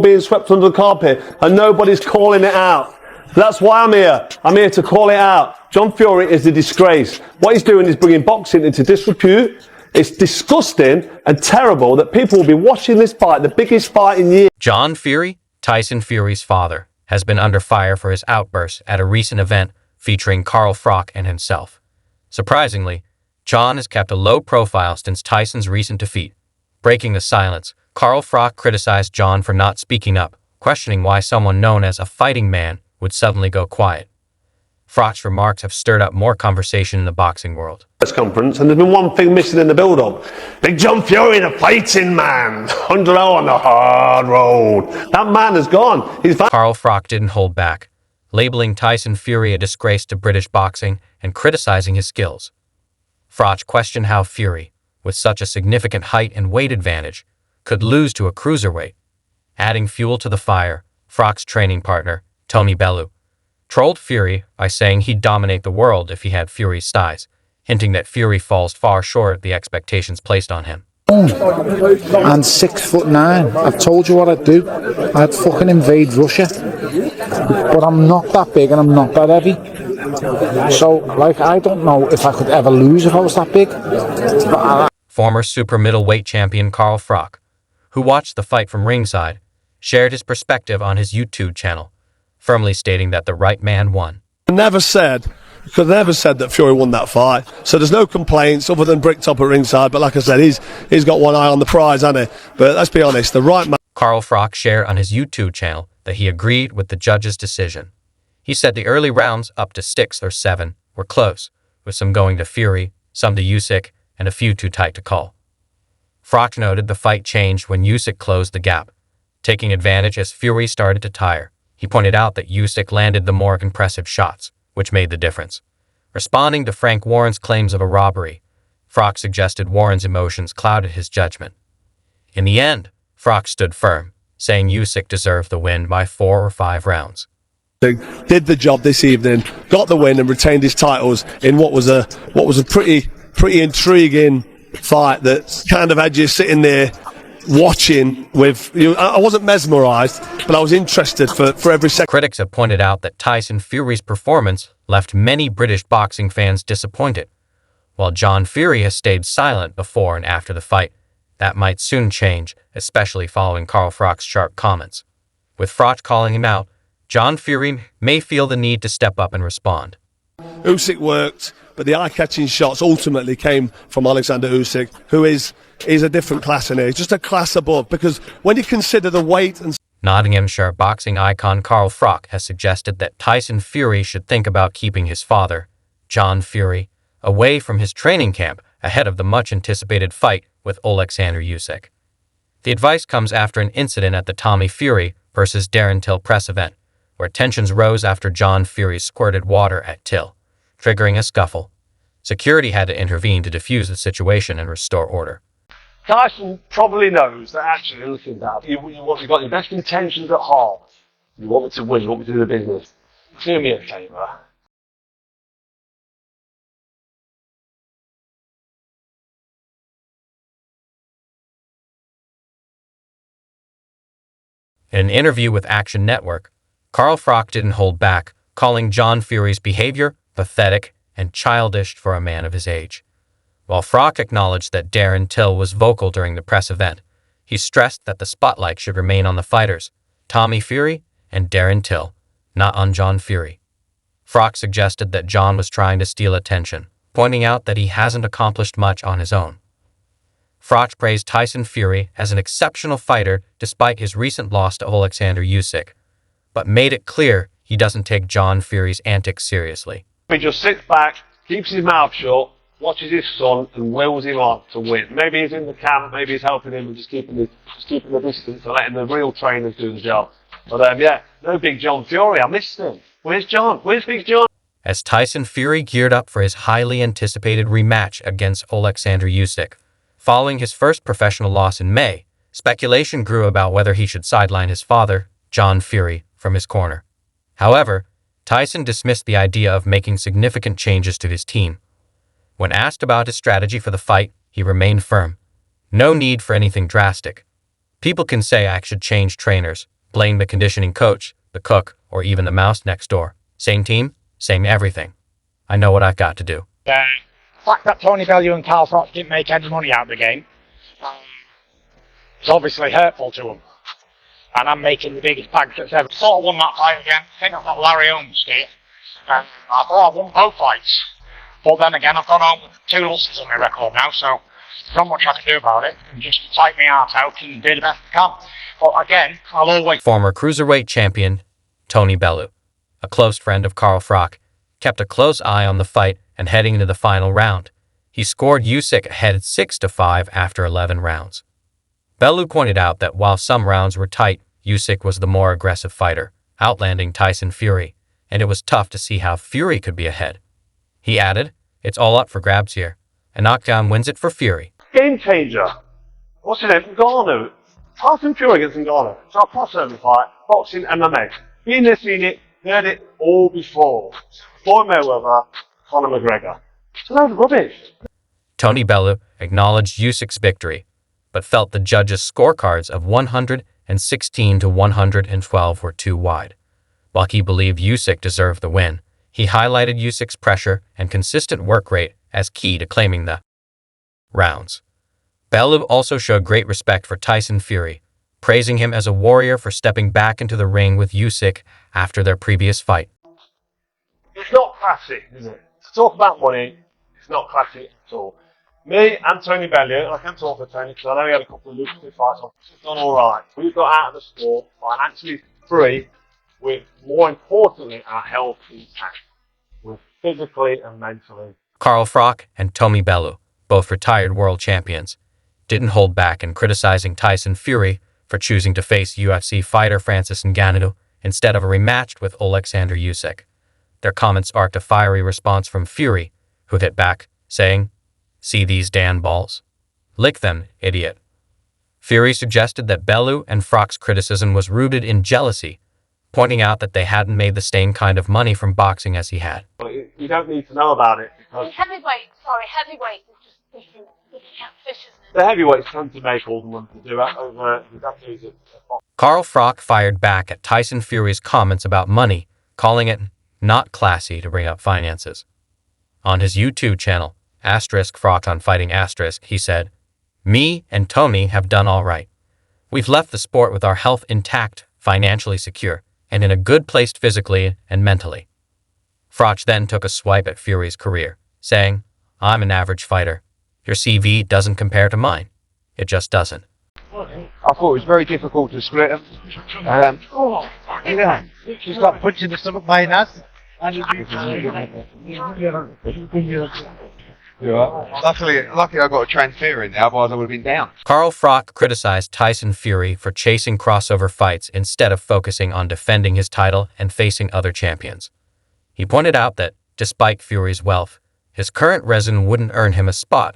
being swept under the carpet and nobody's calling it out. That's why I'm here. I'm here to call it out. John Fury is a disgrace. What he's doing is bringing boxing into disrepute. It's disgusting and terrible that people will be watching this fight, the biggest fight in years. John Fury, Tyson Fury's father, has been under fire for his outbursts at a recent event featuring Froch and himself. Surprisingly, John has kept a low profile since Tyson's recent defeat. Breaking the silence, Froch criticized John for not speaking up, questioning why someone known as a fighting man would suddenly go quiet. Froch's remarks have stirred up more conversation in the boxing world. Press conference, and there's been one thing missing in the build-up. Big John Fury, the fighting man, 100 on the hard road. That man is gone. He's Froch didn't hold back, labeling Tyson Fury a disgrace to British boxing and criticizing his skills. Froch questioned how Fury, with such a significant height and weight advantage, could lose to a cruiserweight. Adding fuel to the fire, Froch's training partner, Tommy Bellew, trolled Fury by saying he'd dominate the world if he had Fury's size, hinting that Fury falls far short of the expectations placed on him. And 6'9". I've told you what I'd do. I'd fucking invade Russia. But I'm not that big and I'm not that heavy. So, like, I don't know if I could ever lose if I was that big. Former super middleweight champion Froch, who watched the fight from ringside, shared his perspective on his YouTube channel, firmly stating that the right man won. Could never said that Fury won that fight. So there's no complaints other than bricked up at ringside. But like I said, he's got one eye on the prize, hasn't he? But let's be honest, the right man. Froch shared on his YouTube channel that he agreed with the judge's decision. He said the early rounds, up to 6 or 7, were close, with some going to Fury, some to Usyk, and a few too tight to call. Froch noted the fight changed when Usyk closed the gap, taking advantage as Fury started to tire. He pointed out that Usyk landed the more impressive shots, which made the difference. Responding to Frank Warren's claims of a robbery, Froch suggested Warren's emotions clouded his judgment. In the end, Froch stood firm, saying Usyk deserved the win by 4 or 5 rounds. Did the job this evening, got the win and retained his titles in what was a pretty intriguing fight that kind of had you sitting there watching with you. I wasn't mesmerized, but I was interested for every second. Critics have pointed out that Tyson Fury's performance left many British boxing fans disappointed. While John Fury has stayed silent before and after the fight, that might soon change, especially following Froch's sharp comments. With Froch calling him out, John Fury may feel the need to step up and respond. Usyk worked, but the eye-catching shots ultimately came from Oleksandr Usyk, who is a different class in here. He's just a class above, because when you consider the weight and... Nottinghamshire boxing icon Froch has suggested that Tyson Fury should think about keeping his father, John Fury, away from his training camp ahead of the much-anticipated fight with Oleksandr Usyk. The advice comes after an incident at the Tommy Fury versus Darren Till press event, where tensions rose after John Fury squirted water at Till, triggering a scuffle. Security had to intervene to defuse the situation and restore order. Tyson probably knows that actually, listen, Dad, you've got your best intentions at heart. You want me to win, you want me to do the business. Do me a favour. In an interview with Action Network, Froch didn't hold back, calling John Fury's behavior pathetic and childish for a man of his age. While Froch acknowledged that Darren Till was vocal during the press event, he stressed that the spotlight should remain on the fighters, Tommy Fury and Darren Till, not on John Fury. Froch suggested that John was trying to steal attention, pointing out that he hasn't accomplished much on his own. Froch praised Tyson Fury as an exceptional fighter despite his recent loss to Oleksandr Usyk, but made it clear he doesn't take John Fury's antics seriously. He just sits back, keeps his mouth shut, watches his son and wills him on to win. Maybe he's in the camp, maybe he's helping him and just keeping the distance and letting the real trainers do the job. But yeah, no Big John Fury, I missed him. Where's John? Where's Big John? As Tyson Fury geared up for his highly anticipated rematch against Oleksandr Usyk, following his first professional loss in May, speculation grew about whether he should sideline his father, John Fury, from his corner. However, Tyson dismissed the idea of making significant changes to his team. When asked about his strategy for the fight, he remained firm. No need for anything drastic. People can say I should change trainers, Blame the conditioning coach, the cook, or even the mouse next door. Same team, same everything. I know what I've got to do. The fact that Tony Bellew and Carl Froch didn't make any money out of the game is obviously hurtful to them. And I'm making the biggest bag that's ever. Sort of won that fight again. I think I've got Larry Holmes here. And I thought I won both fights. But then again, I've gone home with 2 losses on my record now, so there's not much I can do about it. And just fight my heart out and do the best I can. But again, I'll always... Former cruiserweight champion Tony Bellew, a close friend of Carl Froch, kept a close eye on the fight and heading into the final round. He scored Usyk ahead 6-5 after 11 rounds. Bellew pointed out that while some rounds were tight, Usyk was the more aggressive fighter, outlanding Tyson Fury, and it was tough to see how Fury could be ahead. He added, "It's all up for grabs here. A knockdown wins it for Fury." Game changer. What's his name? Ngannou. Tyson Fury against Ngannou. It's our crossover fight. Boxing, MMA. Been there, seen it, heard it all before. Floyd Mayweather, Conor McGregor. It's a load of rubbish. Tony Bellew acknowledged Usyk's victory, but felt the judges' scorecards of 116 to 112 were too wide. While he believed Usyk deserved the win, he highlighted Usyk's pressure and consistent work rate as key to claiming the rounds. Bellew also showed great respect for Tyson Fury, praising him as a warrior for stepping back into the ring with Usyk after their previous fight. It's not classy, is it? To talk about money, it's not classy at all. Me and Tony Bellew, I can talk for Tony because I know he had a couple of lucrative fights on. It's done alright. We've got out of the sport financially free, with more importantly our health intact. We're physically and mentally. Carl Froch and Tony Bellew, both retired world champions, didn't hold back in criticizing Tyson Fury for choosing to face UFC fighter Francis Ngannou instead of a rematch with Oleksandr Usyk. Their comments sparked a fiery response from Fury, who hit back, saying, "See these Dan balls? Lick them, idiot." Fury suggested that Bellew and Froch's criticism was rooted in jealousy, pointing out that they hadn't made the same kind of money from boxing as he had. You don't need to know about it because Heavyweight is just different. It's catfish, isn't it? the heavyweights tend to make all the money to do it over the decades of boxing. Carl Froch fired back at Tyson Fury's comments about money, calling it not classy to bring up finances. On his YouTube channel, *Froch on Fighting*, he said, "Me and Tony have done all right. We've left the sport with our health intact, financially secure, and in a good place physically and mentally." Froch then took a swipe at Fury's career, saying, "I'm an average fighter. Your CV doesn't compare to mine. It just doesn't." I thought it was very difficult to split them. She's got punched in the stomach by Nas. Luckily I got a transfer in there, otherwise I would have been down. Carl Froch criticized Tyson Fury for chasing crossover fights instead of focusing on defending his title and facing other champions. He pointed out that, despite Fury's wealth, his current resin wouldn't earn him a spot